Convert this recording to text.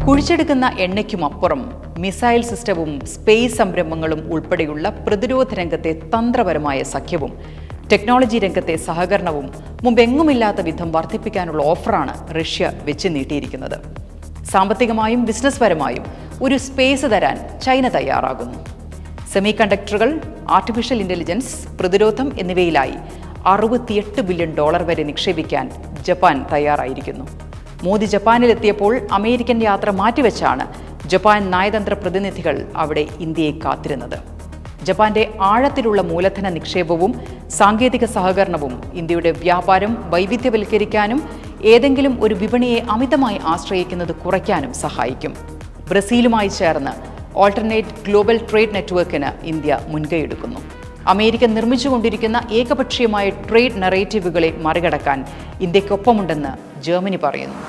കുഴിച്ചെടുക്കുന്ന എണ്ണയ്ക്കുമപ്പുറം missile സിസ്റ്റവും space സംരംഭങ്ങളും ഉൾപ്പെടെയുള്ള പ്രതിരോധ രംഗത്തെ തന്ത്രപരമായ സഖ്യവും ടെക്നോളജി രംഗത്തെ സഹകരണവും മുമ്പെങ്ങുമില്ലാത്ത വിധം വർദ്ധിപ്പിക്കാനുള്ള ഓഫറാണ് റഷ്യ വെച്ച് നീട്ടിയിരിക്കുന്നത്. സാമ്പത്തികമായും ബിസിനസ് പരമായും ഒരു സ്പേസ് തരാൻ ചൈന തയ്യാറാകുന്നു. സെമി കണ്ടക്ടറുകൾ, ആർട്ടിഫിഷ്യൽ ഇന്റലിജൻസ്, പ്രതിരോധം എന്നിവയിലായി $68 ബില്യൺ വരെ നിക്ഷേപിക്കാൻ ജപ്പാൻ തയ്യാറായിരിക്കുന്നു. മോദി ജപ്പാനിലെത്തിയപ്പോൾ അമേരിക്കൻ യാത്ര മാറ്റിവെച്ചാണ് ജപ്പാൻ നയതന്ത്ര പ്രതിനിധികൾ അവിടെ ഇന്ത്യയെ കാത്തിരുന്നത്. ജപ്പാന്റെ ആഴത്തിലുള്ള മൂലധന നിക്ഷേപവും സാങ്കേതിക സഹകരണവും ഇന്ത്യയുടെ വ്യാപാരം വൈവിധ്യവൽക്കരിക്കാനും ഏതെങ്കിലും ഒരു വിപണിയെ അമിതമായി ആശ്രയിക്കുന്നത് കുറയ്ക്കാനും സഹായിക്കും. ബ്രസീലുമായി ചേർന്ന് ഓൾട്ടർനേറ്റ് ഗ്ലോബൽ ട്രേഡ് നെറ്റ്വർക്കിന് ഇന്ത്യ മുൻകൈയെടുക്കുന്നു. അമേരിക്ക നിർമ്മിച്ചുകൊണ്ടിരിക്കുന്ന ഏകപക്ഷീയമായ ട്രേഡ് നറേറ്റീവുകളെ മറികടക്കാൻ ഇന്ത്യക്കൊപ്പമുണ്ടെന്ന് ജർമ്മനി പറയുന്നു.